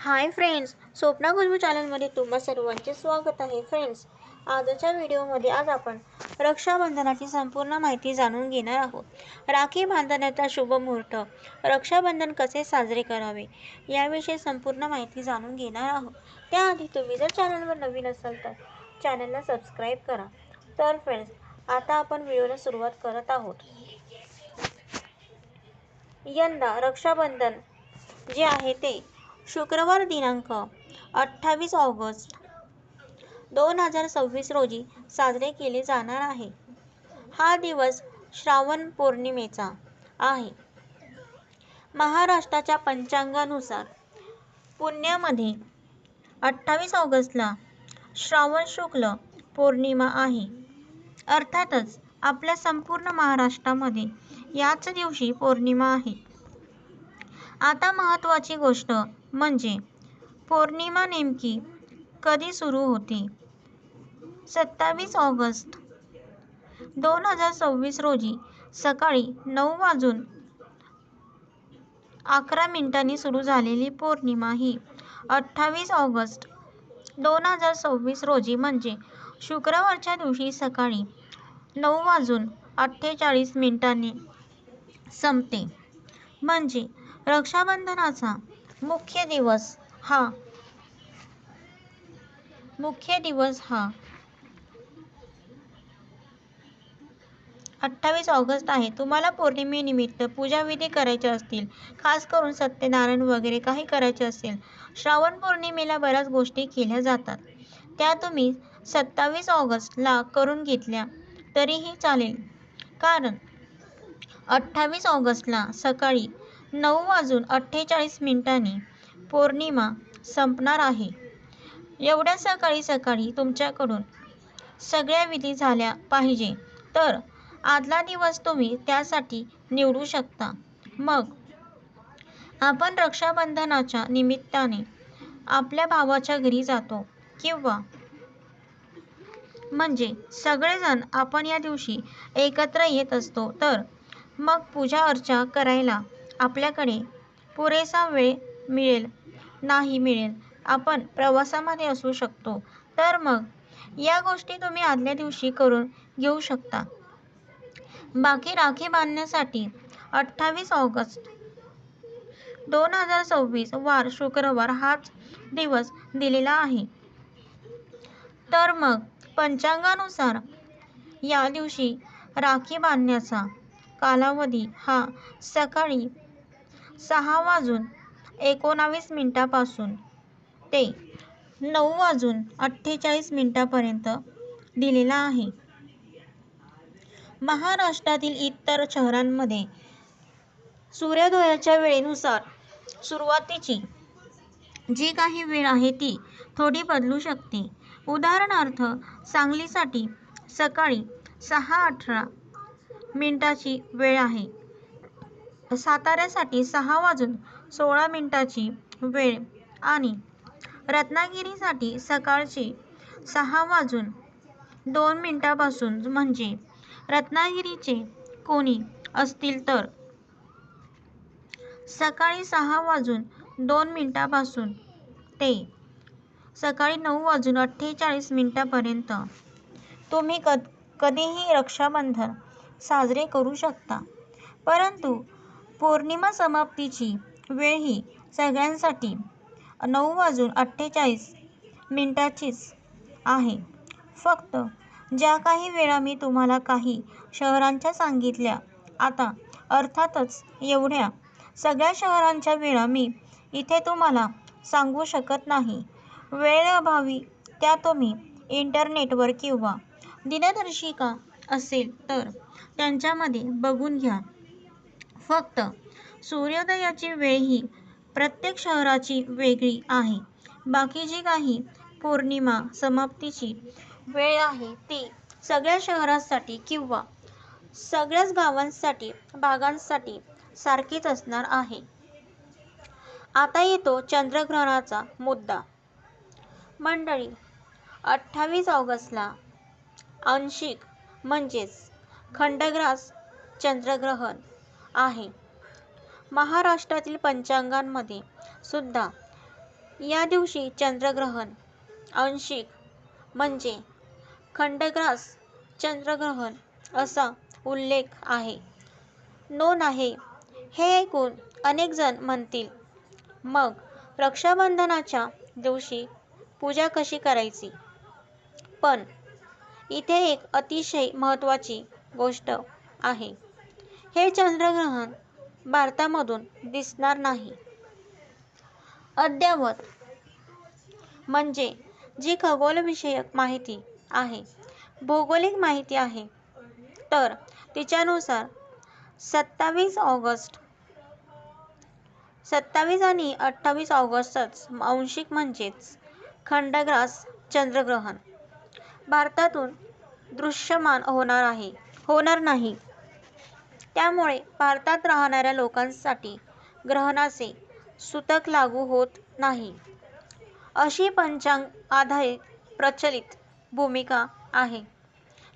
Hi friends, Swapna Khushboo चॅनलमध्ये तुम्हा सर्वांचे स्वागत आहे. फ्रेंड्स, आजच्या व्हिडिओमध्ये आपण रक्षाबंधनाची संपूर्ण माहिती जाणून घेणार आहोत. राखी बांधण्याचा शुभ मुहूर्त, रक्षाबंधन कसे साजरे करावे याविषयी संपूर्ण माहिती जाणून घेणार आहोत. त्याआधी तुम्ही जर चॅनलवर नवीन असाल तर चॅनलला सबस्क्राईब करा. तर फ्रेंड्स, आता आपण व्हिडिओला सुरुवात करत आहोत. यंदा रक्षाबंधन जे आहे ते शुक्रवार दिनांक 28 ऑगस्ट 2026 रोजी साजरे केले जाणार आहे. हा दिवस श्रावण पौर्णिमेचा आहे. महाराष्ट्राच्या पंचांगानुसार पुण्यामध्ये 28 ऑगस्टला श्रावण शुक्ल पौर्णिमा आहे. अर्थातच आपल्या संपूर्ण महाराष्ट्रामध्ये याच दिवशी पौर्णिमा आहे. आता महत्त्वाची गोष्ट म्हणजे पौर्णिमा नेमकी कधी सुरू होते. 27 ऑगस्ट 2026 रोजी सकाळी 9:11 सुरू झालेली पौर्णिमा ही 28 ऑगस्ट 2026 रोजी म्हणजे शुक्रवारच्या दिवशी सकाळी 9:48 संपते. म्हणजे रक्षाबंधनाचा मुख्य दिवस हा 28 ऑगस्ट आहे. तुम्हाला पौर्णिमेनिमित्त पूजाविधी करायचे असतील, खास करून सत्यनारायण वगैरे काही करायचे असेल, श्रावण पौर्णिमेला बऱ्याच गोष्टी केल्या जातात. त्या तुम्ही 27 ऑगस्टला करून घेतल्या तरीही चालेल. कारण 28 ऑगस्टला सकाळी 9:48 पौर्णिमा संपणार आहे. एवढ्या सकाळी सकाळी तुमच्याकडून सगळ्या विधी झाल्या पाहिजे तर आदला दिवस तुम्ही त्यासाठी निवडू शकता. मग आपण रक्षाबंधनाच्या निमित्ताने आपल्या भावाच्या घरी जातो किंवा म्हणजे सगळेजण आपण या दिवशी एकत्र येत असतो. तर मग पूजा अर्चा करायला आपल्याकडे पुरेसा वेळ मिळेल नाही मिळेल, आपण प्रवासामध्ये असू शकतो, तर मग या गोष्टी तुम्ही आदल्या दिवशी करून घेऊ शकता. बाकी राखी बांधण्यासाठी 28 ऑगस्ट 2026 वार शुक्रवार हाच दिवस दिलेला आहे. तर मग पंचांगानुसार या दिवशी राखी बांधण्याचा कालावधी हा सकाळी 6:19 पासून ते 9:48 पर्यंत दिलेला आहे. महाराष्ट्रातील इतर शहरांमध्ये सूर्योदयाच्या वेळेनुसार सुरुवातीची जी काही वेळ आहे ती थोडी बदलू शकते. उदाहरणार्थ, सांगलीसाठी सकाळी 6:18 वेळ आहे. साताऱ्यासाठी 6:16 वेळ आणि रत्नागिरीसाठी सकाळचे 6:02 पासून म्हणजे रत्नागिरीचे कोणी असतील तर सकाळी 6:02 पासून ते सकाळी 9:48 पर्यंत तुम्ही कधीही रक्षाबंधन साजरे करू शकता. परंतु पौर्णिमा समाप्तीची वेळ ही सगळ्यांसाठी 9:48 आहे. फक्त ज्या काही वेळा मी तुम्हाला काही शहरांच्या सांगितल्या, आता अर्थातच एवढ्या सगळ्या शहरांच्या वेळा मी इथे तुम्हाला सांगू शकत नाही. वेळेअभावी त्या तुम्ही इंटरनेटवर किंवा दिनदर्शिका असेल तर त्यांच्यामध्ये बघून घ्या. फक्त सूर्योदयाची वेळ ही प्रत्येक शहराची वेगळी आहे. बाकी जी काही पौर्णिमा समाप्तीची वेळ आहे ती सगळ्या शहरांसाठी किंवा सगळ्याच गावांसाठी भागांसाठी सारखीच असणार आहे. आता येतो चंद्रग्रहणाचा मुद्दा. मंडळी, 28 ऑगस्टला आंशिक म्हणजेच खंडग्रास चंद्रग्रहण आहे. महाराष्ट्रातील पंचांगांमध्ये सुद्धा या दिवशी चंद्रग्रहण आंशिक म्हणजे खंडग्रास चंद्रग्रहण असा उल्लेख आहे, नोंद आहे. हे ऐकून अनेक जण म्हणतील, मग रक्षाबंधनाच्या दिवशी पूजा कशी करायची? पण इथे एक अतिशय महत्त्वाची गोष्ट आहे. हे चंद्रग्रहण भारतामधून दिसणार नाही. अद्ययावत म्हणजे जी खगोलविषयक माहिती आहे, भौगोलिक माहिती आहे, तर तिच्यानुसार 27 आणि 28 ऑगस्टच आंशिक म्हणजेच खंडग्रास चंद्रग्रहण भारतातून दृश्यमान होणार नाही. त्यामुळे भारतात राहणाऱ्या लोकांसाठी ग्रहणाचे सूतक लागू होत नाही, अशी पंचांग आधारित प्रचलित भूमिका आहे.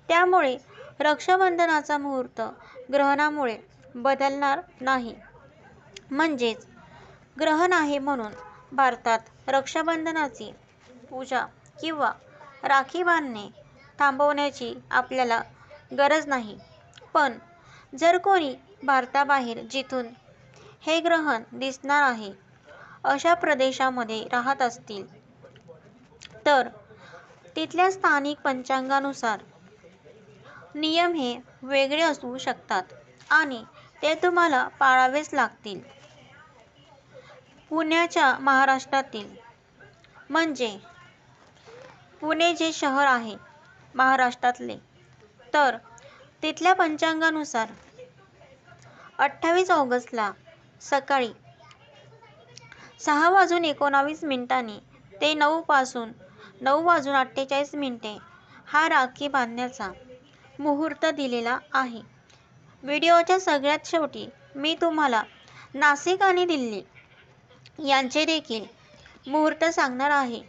त्यामुळे रक्षाबंधनाचा मुहूर्त ग्रहणामुळे बदलणार नाही. म्हणजेच ग्रहण आहे म्हणून भारतात रक्षाबंधनाची पूजा किंवा राखी बांधणे थांबवण्याची आपल्याला गरज नाही. पण जर कोणी भारताबाहेर जिथून हे ग्रहण दिसणार आहे अशा प्रदेशामध्ये राहत असतील, तर तिथल्या स्थानिक पंचांगानुसार नियम हे वेगळे असू शकतात आणि ते तुम्हाला पाळावेच लागतील. पुण्याच्या महाराष्ट्रातील म्हणजे पुणे जे शहर आहे महाराष्ट्रातले, तर तिथल्या पंचांगानुसार 28 ऑगस्टला सकाळी 6:19 ते 9:48 हा राखी बांधण्याचा मुहूर्त दिलेला आहे. व्हिडिओच्या सगळ्यात शेवटी मी तुम्हाला नाशिक आणि दिल्ली यांचे देखील मुहूर्त सांगणार आहे.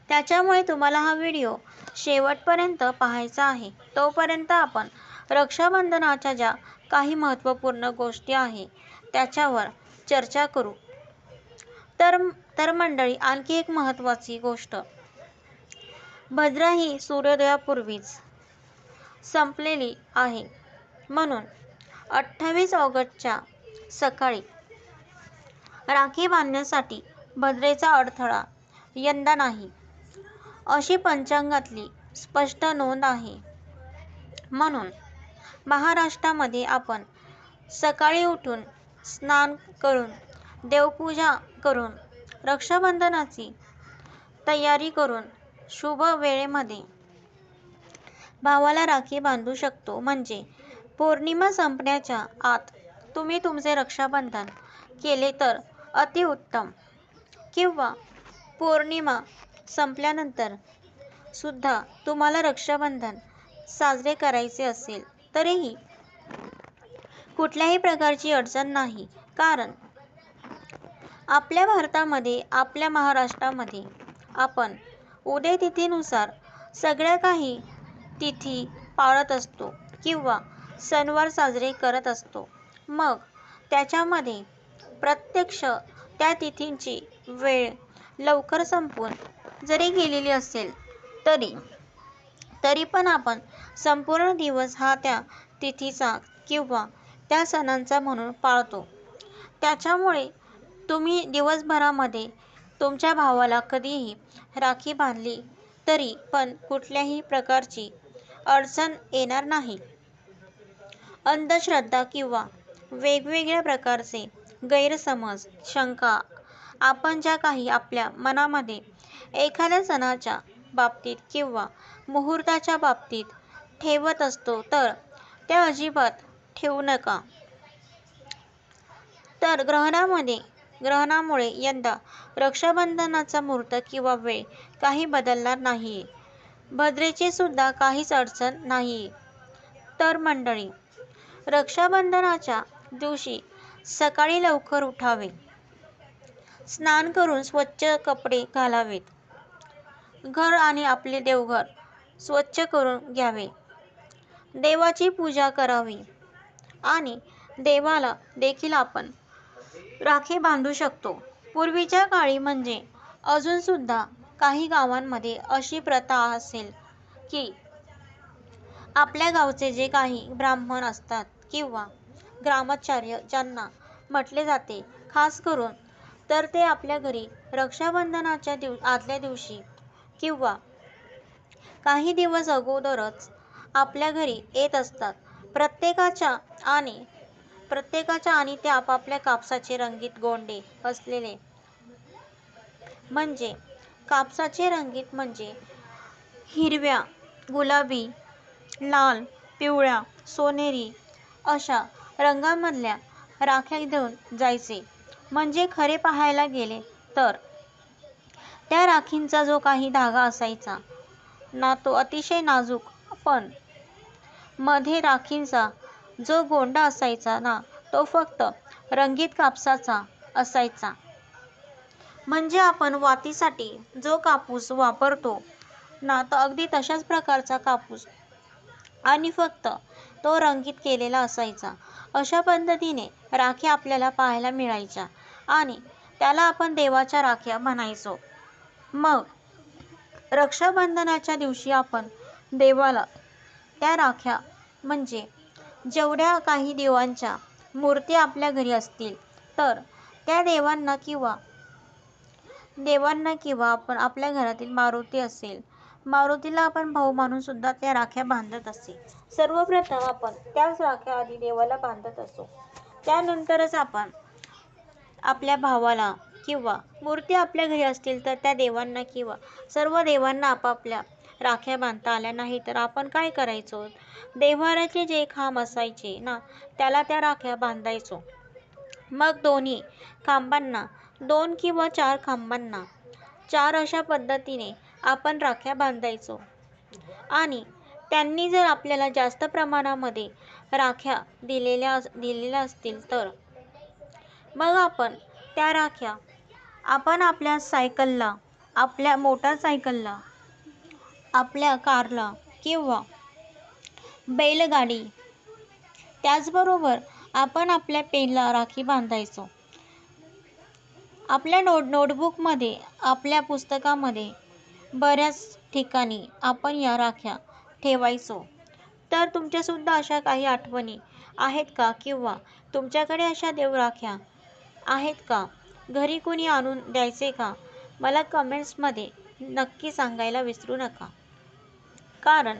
त्याच्यामुळे तुम्हाला हा व्हिडिओ शेवटपर्यंत पाहायचा आहे. तोपर्यंत आपण रक्षाबंधनाच्या ज्या काही महत्त्वपूर्ण गोष्टी आहे त्याच्यावर चर्चा करू. तर मंडळी, आणखी एक महत्त्वाची गोष्ट, भद्रा ही सूर्योदयापूर्वीच संपलेली आहे. म्हणून 28 ऑगस्टच्या सकाळी राखी बांधण्यासाठी भद्रेचा अडथळा यंदा नाही, अशी पंचांगातली स्पष्ट नोंद आहे. म्हणून महाराष्ट्रामध्ये आपण सकाळी उठून स्नान करून देवपूजा करून रक्षाबंधनाची तयारी करून शुभ वेळेमध्ये भावाला राखी बांधू शकतो. म्हणजे पौर्णिमा संपण्याच्या आत तुम्ही तुमचे रक्षाबंधन केले तर अतिउत्तम, किंवा पौर्णिमा संपल्यानंतर सुद्धा तुम्हाला रक्षाबंधन साजरे करायचे असेल तरीही कुठल्याही प्रकारची अडचण नाही. कारण आपल्या भारतामध्ये, आपल्या महाराष्ट्रामध्ये आपण उदयतिथीनुसार सगळ्या काही तिथी पाळत असतो किंवा सणवार साजरे करत असतो. मग त्याच्यामध्ये प्रत्यक्ष त्या तिथींची वेळ लवकर संपून जरी गेलेली असेल तरी पण आपण संपूर्ण दिवस हा त्या तिथीचा किंवा त्या सणांचा म्हणून पाळतो. त्याच्यामुळे तुम्ही दिवसभरामध्ये तुमच्या भावाला कधीही राखी बांधली तरी पण कुठल्याही प्रकारची अडचण येणार नाही. अंधश्रद्धा किंवा वेगवेगळ्या प्रकारचे गैरसमज, शंका आपण ज्या काही आपल्या मनामध्ये एखाद्या सणाच्या बाबतीत किंवा मुहूर्ताच्या बाबतीत ठेवत असतो, तर त्या अजिबात ठेवू नका. तर ग्रहणामुळे यंदा रक्षाबंधनाचा मुहूर्त किंवा वेळ काही बदलणार नाहीये. भद्रेची सुद्धा काहीच अडचण नाहीये. तर मंडळी, रक्षाबंधनाच्या दिवशी सकाळी लवकर उठावे, स्नान करून स्वच्छ कपडे घालावेत, घर आणि आपले देवघर स्वच्छ करून घ्यावे, देवाची पूजा करावी आणि देवाला देखील आपण राखी बांधू शकतो. पूर्वीच्या काळी म्हणजे अजूनसुद्धा काही गावांमध्ये अशी प्रथा असेल की आपल्या गावचे जे काही ब्राह्मण असतात किंवा ग्रामाचार्य ज्यांना म्हटले जाते खास करून, तर ते आपल्या घरी रक्षाबंधनाच्या आदल्या दिवशी किंवा काही दिवस अगोदरच आपल्या घरी येत असतात. प्रत्येकाच्या आणि ते आपापल्या कापसाचे रंगीत गोंडे असलेले म्हणजे कापसाचे रंगीत म्हणजे हिरव्या, गुलाबी, लाल, पिवळ्या, सोनेरी अशा रंगांमधल्या राख्या घेऊन जायचे. म्हणजे खरे पाहायला गेले तर त्या राखींचा जो काही धागा असायचा ना तो अतिशय नाजूक, पण मध्ये राखींचा जो गोंडा असायचा ना तो फक्त रंगीत कापसाचा असायचा. म्हणजे आपण वातीसाठी जो कापूस वापरतो ना तो अगदी तशाच प्रकारचा कापूस आणि फक्त तो रंगीत केलेला असायचा. अशा पद्धतीने राख्या आपल्याला पाहायला मिळायच्या आणि त्याला आपण देवाच्या राख्या म्हणायचो. मग रक्षाबंधनाच्या दिवशी आपण देवाला त्या राख्या म्हणजे जेवढ्या काही देवांच्या मूर्ती आपल्या घरी असतील तर त्या देवांना किंवा आपण आपल्या घरातील मारुती असेल, मारुतीला आपण भाऊ मानून सुद्धा त्या राख्या बांधत असे. सर्वप्रथम आपण त्याच राख्या आधी देवाला बांधत असो. त्यानंतरच आपण आपल्या भावाला किंवा मूर्ती आपल्या घरी असतील तर त्या देवांना किंवा सर्व देवांना आपापल्या राख्या बांधता आल्या नाही तर आपण काय करायचो, देव्हाऱ्याचे जे खांब असायचे ना त्याला त्या राख्या बांधायचो. मग दोन्ही खांबांना 2 किंवा 4 खांबांना 4 अशा पद्धतीने आपण राख्या बांधायचो. आणि त्यांनी जर आपल्याला जास्त प्रमाणामध्ये राख्या दिलेल्या असतील तर मग आपण त्या राख्या आपल्या सायकलला, आपल्या मोटारसायकलला, आपल्या कारला किंवा बैलगाडी, त्याचबरोबर आपण आपल्या पेनला राखी बांधायचो. आपल्या नोटबुकमध्ये, आपल्या पुस्तकामध्ये बऱ्याच ठिकाणी आपण या राख्या ठेवायचो. तर तुमच्यासुद्धा अशा काही आठवणी आहेत का किंवा तुमच्याकडे अशा देवराख्या आहेत का? घरी कुणी आणून द्यायचे का? मला कमेंट्समध्ये नक्की सांगायला विसरू नका. कारण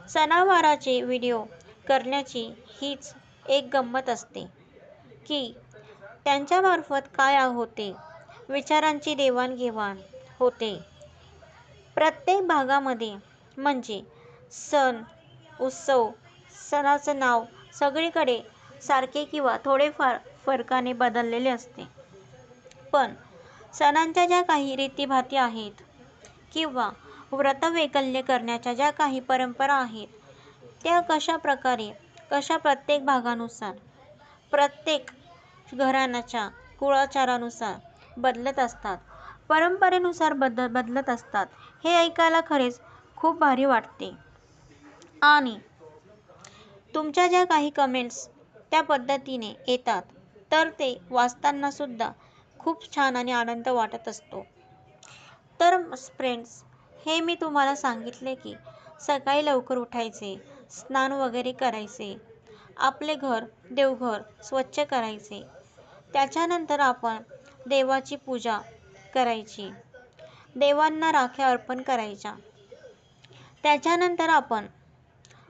सणावाराचे व्हिडिओ करण्याची हीच एक गंमत असते की त्यांच्यामार्फत काय होते, विचारांची देवाणघेवाण होते. प्रत्येक भागामध्ये म्हणजे सण, उत्सव, सणाचं नाव सगळीकडे सारखे किंवा थोडेफार फरकाने बदललेले असते. पण सणांच्या ज्या काही रीतीभाती आहेत किंवा व्रतवैकल्य करण्याच्या ज्या काही परंपरा आहेत त्या कशा प्रत्येक भागानुसार, प्रत्येक घराण्याच्या कुळाचारानुसार बदलत असतात, परंपरेनुसार बदलत असतात. हे ऐकायला खरेच खूप भारी वाटते. आणि तुमच्या ज्या काही कमेंट्स त्या पद्धतीने येतात तर ते वाचताना सुद्धा खूप छान आणि आनंद वाटत असतो. तर फ्रेंड्स, हे मी तुम्हाला सांगितले की सकाळी लवकर उठायचे, स्नान वगैरे करायचे, आपले देवघर स्वच्छ करायचे, त्याच्यानंतर आपण देवाची पूजा करायची, देवांना राख्या अर्पण करायच्या. त्याच्यानंतर आपण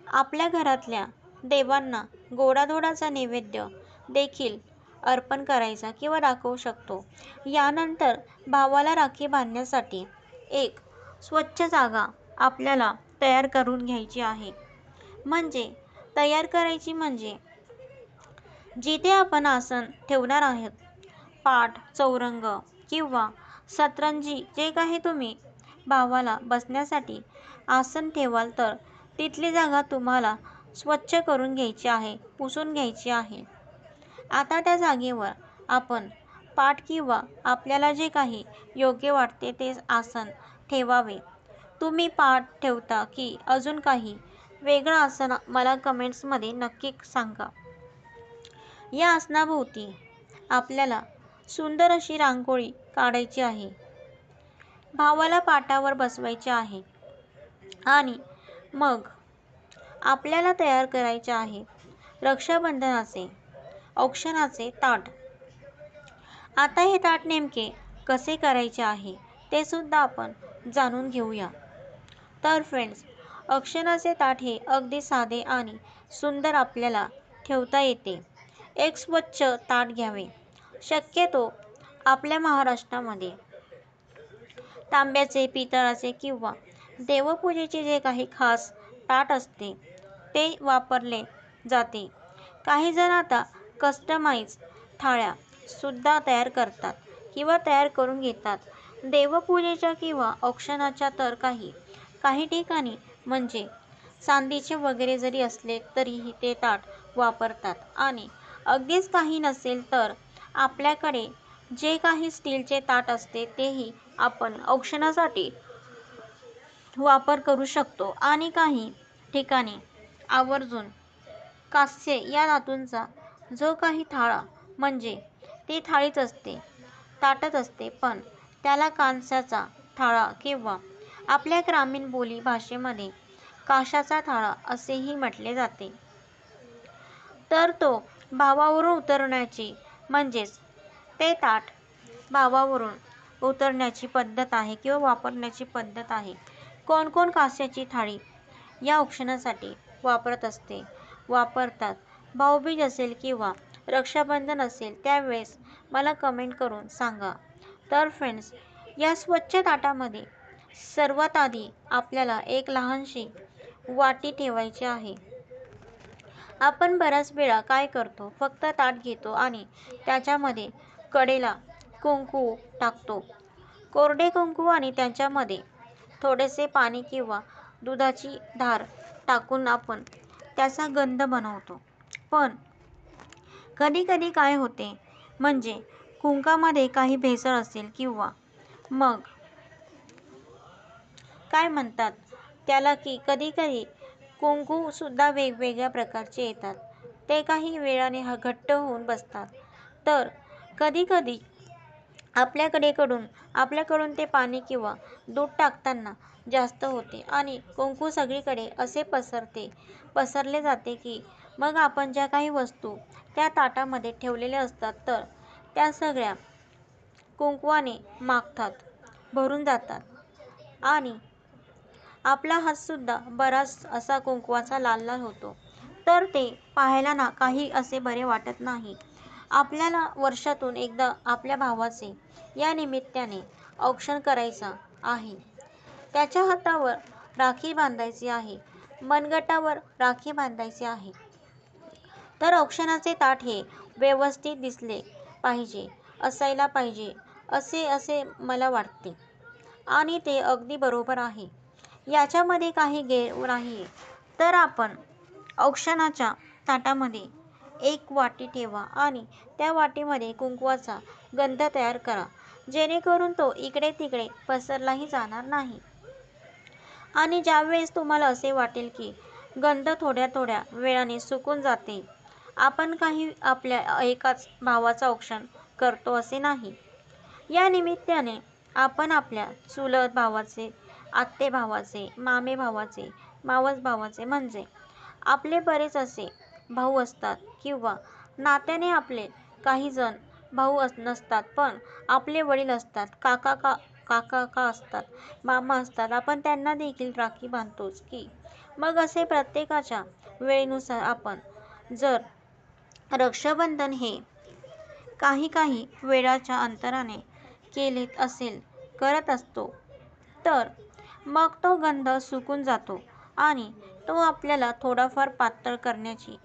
आपल्या घरातल्या देवांना गोडाधोडाचा नैवेद्य देखील अर्पण करायचा किंवा दाखवू शकतो. यानंतर भावाला राखी बांधण्यासाठी एक स्वच्छ जागा आपल्याला तयार करून घ्यायची आहे. म्हणजे जिथे आपण आसन ठेवणार आहोत, पाट, चौरंग किंवा सतरंजी जे काही तुम्ही भावाला बसण्यासाठी आसन ठेवाल तर तिथली जागा तुम्हाला स्वच्छ करून घ्यायची आहे, पुसून घ्यायची आहे. आता त्या जागेवर आपण पाट किंवा आपल्याला जे काही योग्य वाटते ते आसन ठेवावे. तुम्ही पाट ठेवता की अजून काही वेगळं आसन मला कमेंट्समध्ये नक्की सांगा. या आसनाभोवती आपल्याला सुंदर अशी रांगोळी काढायची आहे. भावाला पाटावर बसवायचे आहे आणि मग आपल्याला तयार करायचे आहे रक्षाबंधनाचे औक्षणाचे ताट. आता हे ताट नेमके कसे करायचे आहे ते सुद्धा आपण जाणून घेऊया. तर फ्रेंड्स, औक्षणाचे ताट हे अगदी साधे आणि सुंदर आपल्याला ठेवता येते. एक स्वच्छ ताट घ्यावे. शक्यतो आपल्या महाराष्ट्रामध्ये तांब्याचे, पितळाचे किंवा देवपूजेचे जे काही खास ताट असते ते वापरले जाते. काही जण आता कस्टमाइज थाळ्या सुद्धा तयार करतात किंवा तयार करून घेतात. देवपूजेच्या किंवा औक्षणाच्या तर काही ठिकाणी म्हणजे चांदीचे वगैरे जरी असले तरीही ते ताट वापरतात आणि अगदीच काही नसेल तर आपल्याकडे जे काही स्टीलचे ताट असते तेही आपण औक्षणासाठी वापर करू शकतो. आणि काही ठिकाणी आवर्जून कांस्य या धातूंचा जो काही थाळा म्हणजे ती थाळीच असते, ताटच असते, पण त्याला कांस्याचा थाळा किंवा आपल्या ग्रामीण बोली भाषेमध्ये काशाचा थाळा असेही म्हटले जाते. तर तो भावावरून उतरवण्याची म्हणजेच ते ताट भावावरून उतरण्याची पद्धत आहे किंवा वापरण्याची पद्धत आहे. कोण कोण कांस्याची थाळी या औक्षणासाठी वापरतात. भाऊबीज असेल किंवा रक्षाबंधन असेल त्यावेळेस मला कमेंट करून सांगा. तर फ्रेंड्स, या स्वच्छ ताटामध्ये सर्वात आधी आपल्याला एक लहानशी वाटी ठेवायची आहे. आपण बऱ्याच वेळा काय करतो, फक्त ताट घेतो आणि त्याच्यामध्ये कडेला कुंकू टाकतो, कोरडे कुंकू, आणि त्याच्यामध्ये थोडेसे पाणी किंवा दुधाची धार टाकून आपण त्याचा गंध बनवतो. पण कधी कधी काय होते म्हणजे कुंकामध्ये काही भेसळ असेल किंवा मग काय म्हणतात त्याला की कधी कधी कुंकू सुद्धा वेगवेगळ्या प्रकारचे येतात. ते काही वेळाने घट्ट होऊन बसतात. तर कधी कधी आपल्याकडून ते पाणी किंवा दूध टाकताना जास्त होते आणि कुंकू सगळीकडे असे पसरले जाते की मग आपण ज्या काही वस्तू त्या ताटामध्ये ठेवलेल्या असतात तर त्या सगळ्या कुंकवाने माखतात, भरून जातात आणि आपला हातसुद्धा बराच असा कुंकवाचा लाल लाल होतो. तर ते पाहायला काही असे बरे वाटत नाही. आपल्याला वर्षातून एकदा आपल्या भावाचे या निमित्ताने औक्षण करायचा आहे. त्याच्या हातावर राखी बांधायची आहे, मनगटावर राखी बांधायची आहे. तर औक्षणाचे ताट हे व्यवस्थित दिसले पाहिजे, असायला पाहिजे असे मला वाटते आणि ते अगदी बरोबर आहे. याच्यामध्ये काही गैर नाही. तर आपण औक्षणाच्या ताटामध्ये एक वाटी ठेवा आणि त्या वाटीमध्ये कुंकवाचा गंध तयार करा, जेणेकरून तो इकडे तिकडे पसरलाही जाणार नाही. आणि ज्यावेळेस तुम्हाला असे वाटेल की गंध थोड्या थोड्या वेळाने सुकून जाते, आपण काही आपल्या एकाच भावाचा औक्षण करतो असे नाही. या निमित्ताने आपण आपल्या चुलत भावाचे, आत्ते भावाचे, मामे भावाचे, मावस भावाचे म्हणजे आपले बरेच असे भाऊ असतात किंवा नात्याने आपले काही जण भाऊ नसतात पण आपले वडील असतात, काका असतात, मामा असतात, आपण त्यांना देखील राखी बांधतोच की. मग असे प्रत्येकाच्या वेळेनुसार आपण जर रक्षाबंधन हे काही वेळाच्या अंतराने करत असतो तर मग तो गंध सुकून जातो आणि तो आपल्याला थोडाफार पातळ करण्याची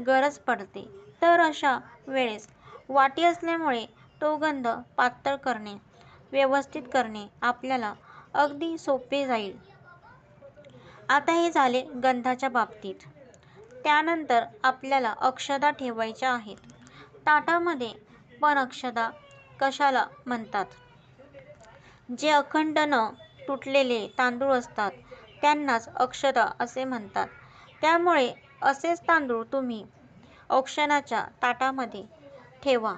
गरज पडते. तर अशा वेळेस वाटी असल्यामुळे तो गंध पातळ करणे, व्यवस्थित करणे आपल्याला अगदी सोपे जाईल. आता हे झाले गंधाच्या बाबतीत. त्यानंतर आपल्याला अक्षता ठेवायच्या आहेत ताटामध्ये. पण अक्षता कशाला म्हणतात? जे अखंड न तुटलेले तांदूळ असतात त्यांनाच अक्षता असे म्हणतात. त्यामुळे असेच तांदूळ तुम्ही औक्षणाच्या ताटामध्ये ठेवा.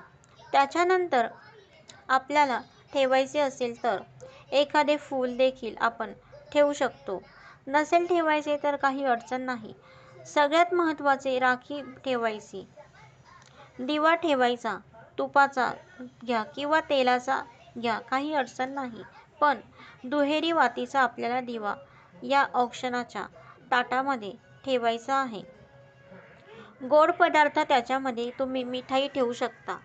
त्याच्यानंतर आपल्याला ठेवायचे असेल तर एखादे फूल देखील आपण ठेवू शकतो. नसेल ठेवायचे तर काही अडचण नाही. सगळ्यात महत्त्वाचे राखी ठेवायची. दिवा ठेवायचा, तुपाचा घ्या किंवा तेलाचा घ्या, काही अडचण नाही. पण दुहेरी वातीचा आपल्याला दिवा या औक्षणाच्या ताटामध्ये ठेवायचा आहे. गोड पदार्थ त्याच्यामध्ये तुम्ही मिठाई ठेवू शकता.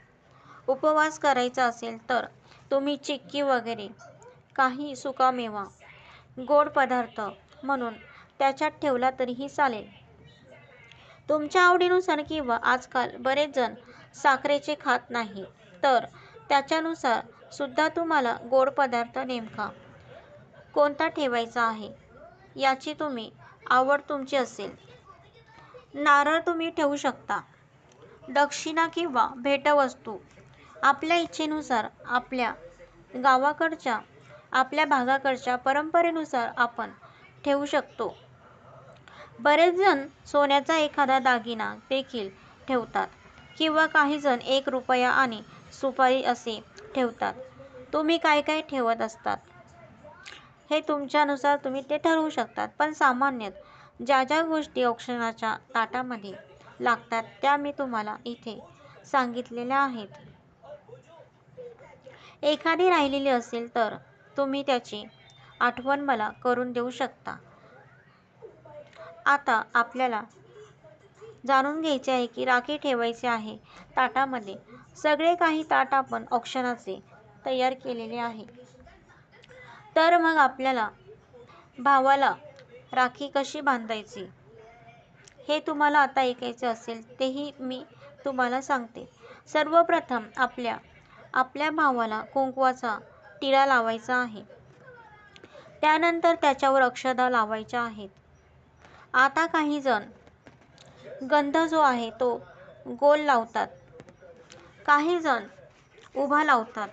उपवास करायचा असेल तर तुम्ही चिक्की वगैरे काही सुकामेवा गोड पदार्थ म्हणून त्याच्यात ठेवला तरीही चालेल. तुमच्या आवडीनुसार किंवा आजकाल बरेच जण साखरेचे खात नाही, तर त्याच्यानुसार सुद्धा तुम्हाला गोड पदार्थ नेमका कोणता ठेवायचा आहे याची तुम्ही आवड तुमची असेल. नारळ तुम्ही ठेवू शकता. दक्षिणा किंवा भेटवस्तू आपल्या इच्छेनुसार, आपल्या गावाकडच्या, आपल्या भागाकडच्या परंपरेनुसार आपण ठेवू शकतो. बरेच जण सोन्याचा एखादा दागिना देखील ठेवतात किंवा काही जण ₹1 आणि सुपारी असे ठेवतात. तुम्ही काय काय ठेवत असतात हे तुमच्यानुसार तुम्ही ते ठरवू शकतात. पण सामान्यतः ज्या ज्या गोष्टी औक्षणाच्या ताटामध्ये लागतात त्या मी तुम्हाला इथे सांगितलेल्या आहेत. एखादी राहिलेली असेल तर तुम्ही त्याची आठवण मला करून देऊ शकता. आता आपल्याला जाणून घ्यायचे आहे की राखी ठेवायचे आहे ताटामध्ये. सगळे काही ताट आपण औक्षणाचे तयार केलेले आहे. तर मग आपल्याला भावाला राखी कशी बांधायची हे तुम्हाला आता ऐकायचे असेल तेही मी तुम्हाला सांगते. सर्वप्रथम आपल्या भावाला कुंकवाचा टिळा लावायचा आहे. त्यानंतर त्याच्यावर अक्षता लावायच्या आहेत. आता काही जण गंध जो आहे तो गोल लावतात, काही जण उभा लावतात.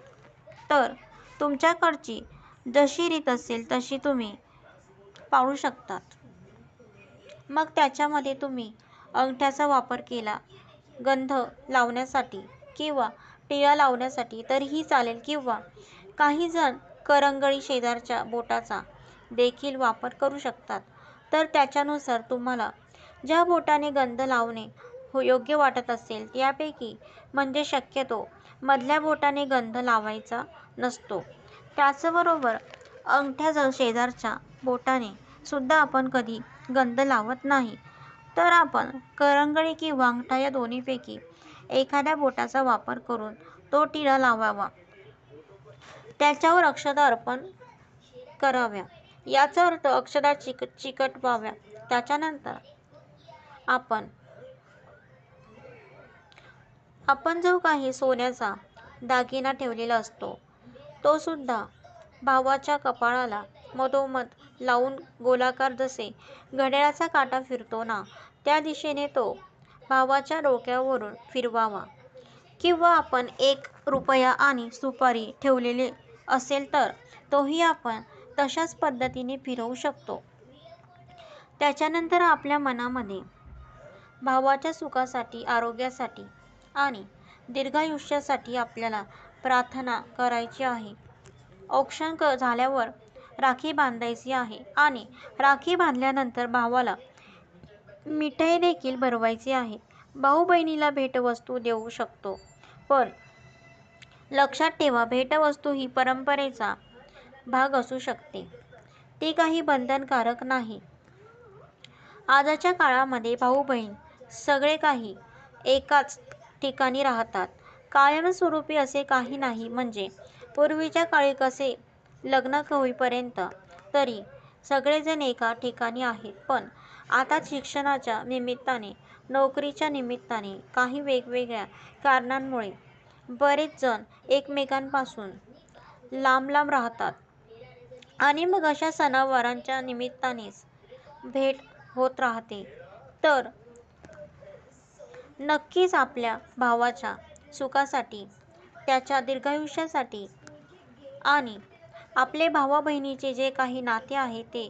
तर तुमच्याकडची जशी रीत असेल तशी तुम्ही पाळू शकतात. मग त्याच्यामध्ये तुम्ही अंगठ्याचा वापर केला गंध लावण्यासाठी किंवा टिळा लावण्यासाठी तरीही चालेल, किंवा काही जण करंगळी शेजारच्या बोटाचा देखील वापर करू शकतात. तर त्याच्यानुसार तुम्हाला ज्या बोटाने गंध लावणे योग्य वाटत असेल यापैकी, म्हणजे शक्यतो मधल्या बोटाने गंध लावायचा नसतो. त्याचबरोबर अंगठ्या शेजारच्या बोटाने सुद्धा आपण कधी गंध लावत नाही. तर आपण करंगळी किंवा अंगठा या दोन्हीपैकी एखाद्या बोटाचा वापर करून तो टिळा लावावा. त्याच्यावर अक्षता अर्पण कराव्या. याचा अर्थ अक्षता चिकटवाव्या. त्याच्यानंतर आपण जो काही सोन्याचा दागिना ठेवलेला असतो तो सुद्धा भावाच्या कपाळाला मधोमध लावून गोलाकार जसे घड्याळाचा काटा फिरतो ना त्या दिशेने तो भावाच्या डोक्यावरून फिरवावा. किंवा आपण ₹1 आणि सुपारी ठेवलेले असेल तर तोही आपण तशाच पद्धतीने फिरवू शकतो. त्याच्यानंतर आपल्या मनामध्ये भावाच्या सुखासाठी, आरोग्यासाठी आणि दीर्घायुष्यासाठी आपल्याला प्रार्थना करायची आहे. औक्षण झाल्यावर राखी बांधायची आहे आणि राखी बांधल्यानंतर भावाला मिठाई देखील भरवायची आहे. भाऊ बहिणीला भेटवस्तू देऊ शकतो, पण लक्षात ठेवा भेटवस्तू ही परंपरेचा भाग असू शकते. ती काही बंधनकारक नाही. आजच्या काळामध्ये भाऊ बहीण सगळे काही एकाच ठिकाणी राहतात. कायमस्वरूपी असे काही नाही. म्हणजे पूर्वीच्या काळी कसे लग्न होईपर्यंत तरी सगळेजण एका ठिकाणी आहेत, पण आता शिक्षणाच्या निमित्ताने, नोकरीच्या निमित्ताने, काही वेगवेगळ्या कारणांमुळे बरेच जण एकमेकांपासून लांब लांब राहतात आणि मग अशा सणावारांच्या निमित्तानेच भेट होत राहते. तर नक्कीच आपल्या भावाच्या सुखासाठी, त्याच्या दीर्घायुष्यासाठी आणि आपले भावा बहिणीचे जे काही नाते आहे ते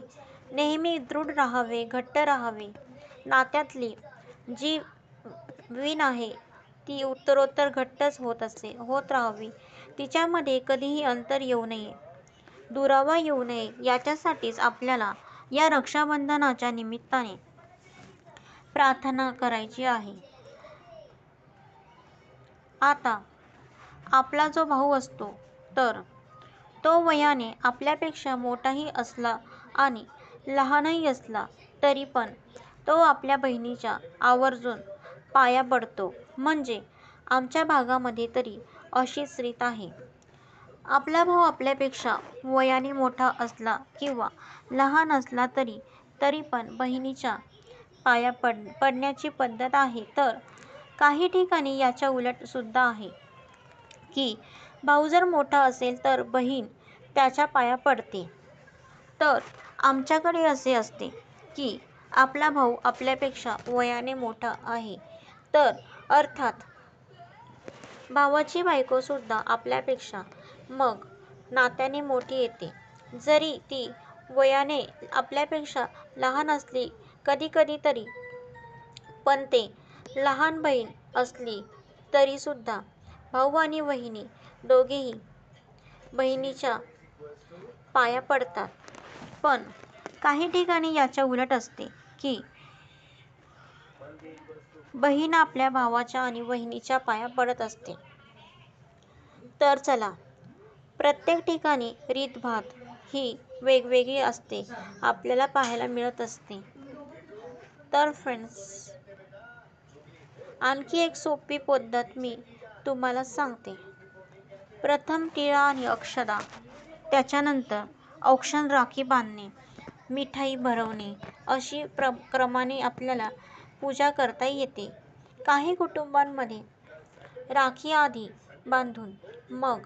नेहमी दृढ राहावे, घट्ट राहावे. नात्यातली जी वीण आहे ती उत्तरोत्तर घट्टच होत राहावी. तिच्यामध्ये कधीही अंतर येऊ नये, दुरावा येऊ नये याच्यासाठीच आपल्याला या रक्षाबंधनाच्या निमित्ताने प्रार्थना करायची आहे. आता आपला जो भाऊ असतो तर तो वयाने आपल्यापेक्षा मोठाही असला आणि लहानही असला तरी पण तो आपल्या बहिणीच्या आवर्जून पाया पडतो. म्हणजे आमच्या भागामध्ये तरी अशीच रीत आहे. आपला भाऊ आपल्यापेक्षा वयाने मोठा असला किंवा लहान असला तरी पण बहिणीच्या पाया पडण्याची पद्धत आहे. तर काही ठिकाणी याच्या उलट सुद्धा आहे की भाऊ जर मोठा असेल तर बहीण त्याच्या पाया पडते. तर आमच्याकडे असे असते की आपला भाऊ आपल्यापेक्षा वयाने मोठा आहे तर अर्थात भावाची बायको सुद्धा आपल्यापेक्षा मग नात्याने मोठी येते. जरी ती वयाने आपल्यापेक्षा लहान असली कधी कधी तरी, पण ते लहान बहीण असली तरी सुद्धा भाऊ आणि वहिनी दोघेही बहिणीच्या पाया पडतात. पण काही ठिकाणी याच्या उलट असते की बहीण आपल्या भावाच्या आणि वहिनीच्या पाया पडत असते. तर चला, प्रत्येक ठिकाणी रीतभात ही वेगवेगळी असते, आपल्याला पाहायला मिळत असते. तर फ्रेंड्स, आणखी एक सोपी पद्धत मी तुम्हाला सांगते. प्रथम टिळा आणि अक्षता, त्याच्यानंतर औक्षण, राखी बांधणे, मिठाई भरवणे अशी क्रमाने आपल्याला पूजा करता येते. काही कुटुंबांमध्ये राखी आधी बांधून मग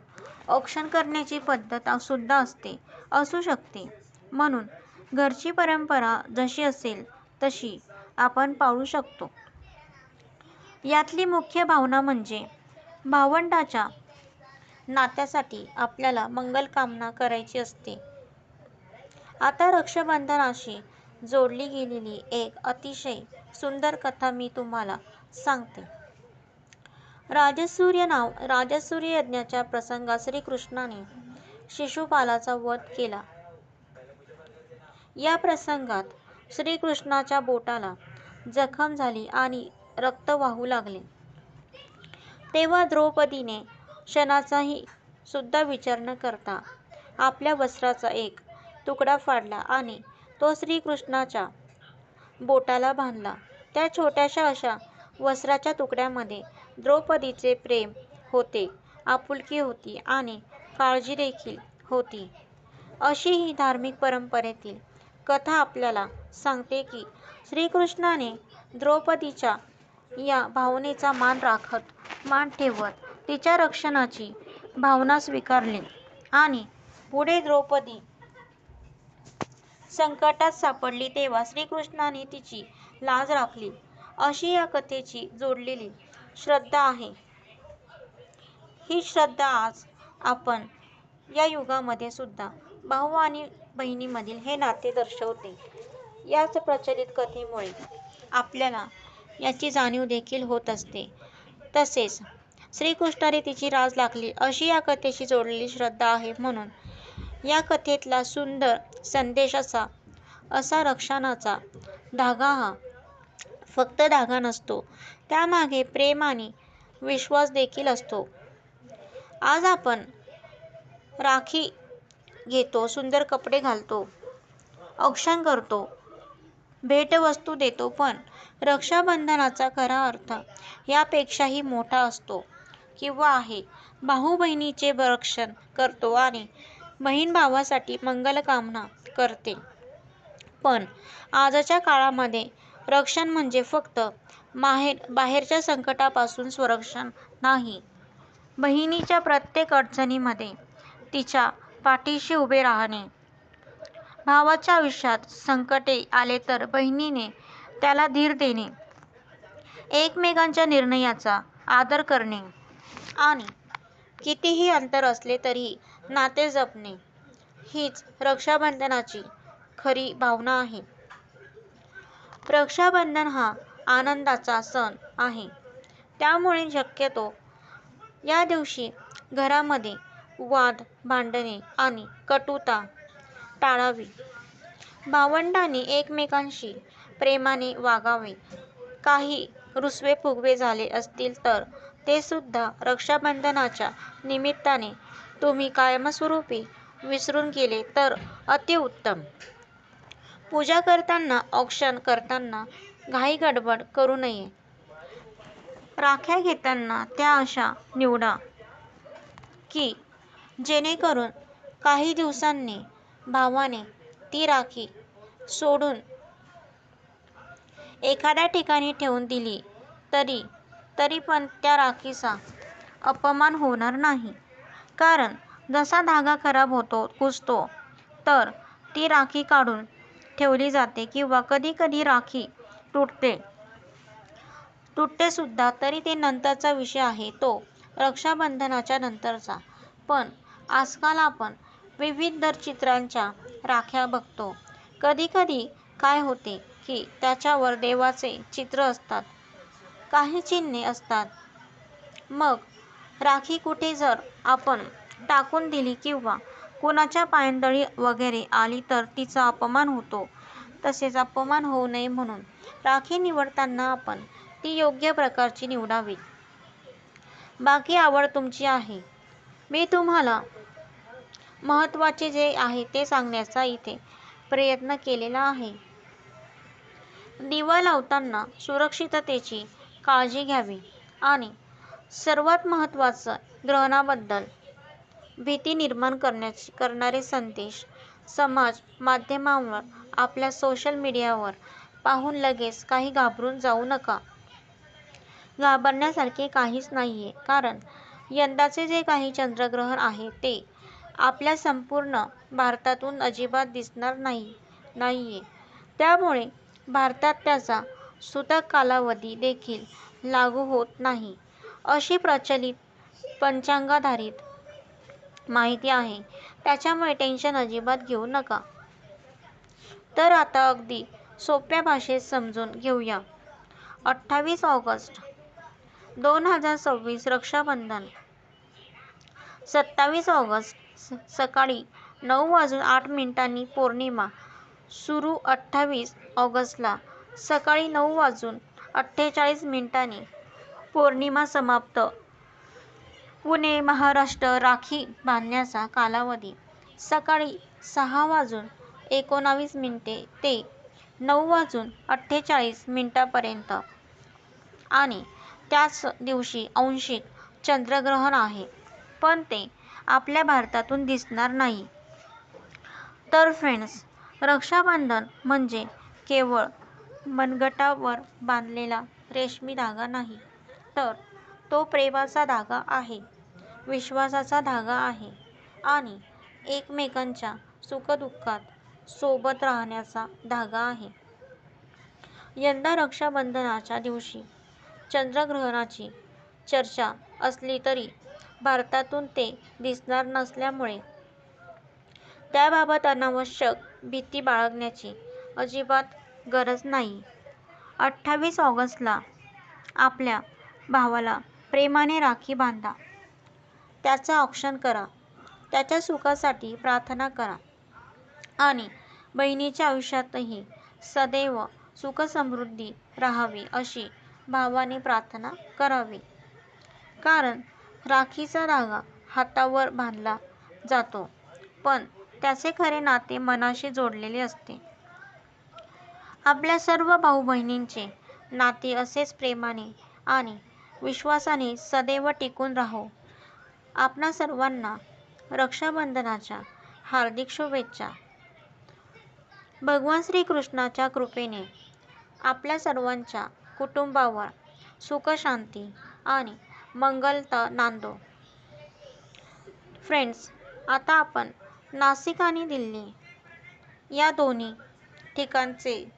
औक्षण करण्याची पद्धत सुद्धा असू शकते. म्हणून घरची परंपरा जशी असेल तशी आपण पाळू शकतो. यातली मुख्य भावना म्हणजे भावंडाच्या नात्यासाठी आपल्याला मंगलकामना करायची असते. आता रक्षाबंधनाशी जोडली गेलेली एक अतिशय सुंदर कथा मी तुम्हाला सांगते. राजसूय यज्ञाच्या प्रसंगात श्रीकृष्णाने शिशुपालाचा वध केला. या प्रसंगात श्रीकृष्णाच्या बोटाला जखम झाली आणि रक्त वाहू लागले. तेव्हा द्रौपदीने क्षणाचाही सुद्धा विचार न करता आपल्या वस्त्राचा एक तुकडा फाडला आणि तो श्रीकृष्णाच्या बोटाला बांधला. त्या छोट्याशा अशा वस्त्राच्या तुकड्यामध्ये द्रौपदीचे प्रेम होते, आपुलकी होती आणि काळजी देखील होती. अशी ही धार्मिक परंपरेतील कथा आपल्याला सांगते की श्रीकृष्णाने द्रौपदीच्या या भावनेचा मान ठेवत तिच्या रक्षणाची भावना स्वीकारली आणि पुढे द्रौपदी संकटात सापडली तेव्हा श्रीकृष्णाने तिची लाज राखली, अशी या कथेची जोडलेली श्रद्धा आहे. ही श्रद्धा आज आपण या युगामध्ये सुद्धा भाऊ आणि बहिणीमधील हे नाते दर्शवते. याच प्रचलित कथेमुळे आपल्याला याची जाणीव देखील होत असते. तसेच श्रीकृष्णाने तिची लाज राखली अशी या कथेशी जोडलेली श्रद्धा आहे. म्हणून या कथेतला सुंदर संदेश असा रक्षणाचा धागा हा फक्त धागा नसतो, त्यामागे प्रेम आणि विश्वास देखील असतो. आज आपण राखी घेतो, सुंदर कपडे घालतो, औक्षण करतो, भेटवस्तू देतो, पण रक्षाबंधनाचा खरा अर्थ यापेक्षाही मोठा असतो किंवा आहे. भाऊ बहिणीचे रक्षण करतो आणि बहीण भावासाठी मंगलकामना करते. पण आजच्या काळामध्ये रक्षण म्हणजे फक्त बाहेरच्या संकटापासून संरक्षण नाही. बहिणीच्या प्रत्येक अडचणीमध्ये तिच्या पाठीशी उभे राहणे, भावाच्या आयुष्यात संकटे आले तर बहिणीने त्याला धीर देणे, एकमेकांच्या निर्णयाचा आदर करणे आणि कितीही अंतर असले तरीही नाते जपणे, हीच रक्षाबंधनाची खरी भावना आहे. रक्षाबंधन हा आनंदाचा सण आहे, त्यामुळे शक्यतो या दिवशी घरामध्ये वाद, भांडणे आणि कटुता टाळावी. भावंडांनी एकमेकांशी प्रेमाने वागावे. काही रुसवे-फुगवे झाले असतील तर ते सुद्धा रक्षाबंधनाच्या निमित्ताने तुम्ही कायमस्वरूपी विसरून गेले तर अतिउत्तम. पूजा करताना, औक्षण करताना घाई-गडबड करू नये. राख्या घेताना त्या अशा निवडा की जेणेकरून काही दिवसांनी भावाने ती राखी सोडून एखाद्या ठिकाणी ठेवून दिली तरी पण त्या राखीचा अपमान होणार नाही. कारण जसा धागा खराब होतो, कुजतो, तर ती राखी काढून ठेवली जाते किंवा कधी-कधी राखी तुटते सुद्धा. तरी ते नंतरचा विषय आहे, तो रक्षाबंधनाच्या नंतरचा. पण आजकाल आपण विविध चित्रांच्या राख्या बघतो. कधी-कधी काय होते की त्याच्यावर देवाचे चित्र असतात, काही चिन्हे असतात. मग राखी कुठे जर आपण टाकून दिली किंवा कुणाच्या पायंदळी वगैरे आली तर तिचा अपमान होतो. तसेच अपमान होऊ नये म्हणून राखी निवडताना आपण ती योग्य प्रकारची निवडावी. बाकी आवड तुमची आहे. मी तुम्हाला महत्त्वाचे जे आहे ते सांगण्याचा इथे प्रयत्न केलेला आहे. दिवा लावताना सुरक्षिततेची काळजी घ्यावी आणि सर्वात महत्त्वाचं, ग्रहणाबद्दल भीती निर्माण करणारे संदेश समाज माध्यमांवर, आपल्या सोशल मीडियावर पाहून लगेच काही घाबरून जाऊ नका. घाबरण्यासारखे काहीच नाहीये. कारण यंदाचे जे काही चंद्रग्रहण आहे ते आपल्या संपूर्ण भारतातून अजिबात दिसणार नाहीये. त्यामुळे भारतात त्याचा सूतक कालावधी देखील लागू होत नाही, अशी प्रचलित पंचांगाधारित माहिती आहे. त्याच्यामुळे टेन्शन अजिबात घेऊ नका. तर आता अगदी सोप्या भाषेत समजून घेऊया. 28 ऑगस्ट 2026 रक्षाबंधन. 27 ऑगस्ट सकाळी 9:08 पौर्णिमा सुरू. 28 ऑगस्टला सकाळी 9:48 पौर्णिमा समाप्त. पुणे, महाराष्ट्र. राखी बांधण्याचा कालावधी सकाळी 6:19 ते 9:48 पर्यंत. आणि त्याच दिवशी आंशिक चंद्रग्रहण आहे, पण ते आपल्या भारतातून दिसणार नाही. तर फ्रेंड्स, रक्षाबंधन म्हणजे केवळ मनगटावर बांधलेला रेशमी धागा नाही, तर तो प्रेमाचा धागा आहे, विश्वासाचा धागा आहे आणि एकमेकांच्या सुखदुःखात सोबत राहण्याचा धागा आहे. यंदा रक्षाबंधनाच्या दिवशी चंद्रग्रहणाची चर्चा असली तरी भारतातून ते दिसणार नसल्यामुळे त्याबाबत अनावश्यक भीती बाळगण्याची अजिबात गरज नाही. 28 ऑगस्टला आपल्या भावाला प्रेमाने राखी बांधा. त्याचं औक्षण करा. त्याच्या सुखासाठी प्रार्थना करा आणि बहिणीच्या आयुष्यातही सदैव सुखसमृद्धी राहावी अशी भावाने प्रार्थना करावी. कारण राखीचा धागा हातावर बांधला जातो, पण त्याचे खरे नाते मनाशी जोडलेले असते. आपल्या सर्व भाऊ-बहिणींचे नाते असेच प्रेमाने आणि विश्वासाने सदैव टिकून राहो. आपणा सर्वांना रक्षाबंधनाच्या हार्दिक शुभेच्छा. भगवान श्रीकृष्णाच्या कृपेने आपल्या सर्वांच्या कुटुंबावर सुख, शांती आणि मंगलता नांदो. फ्रेंड्स, आता आपण नाशिक आणि दिल्ली या दोन्ही ठिकाणचे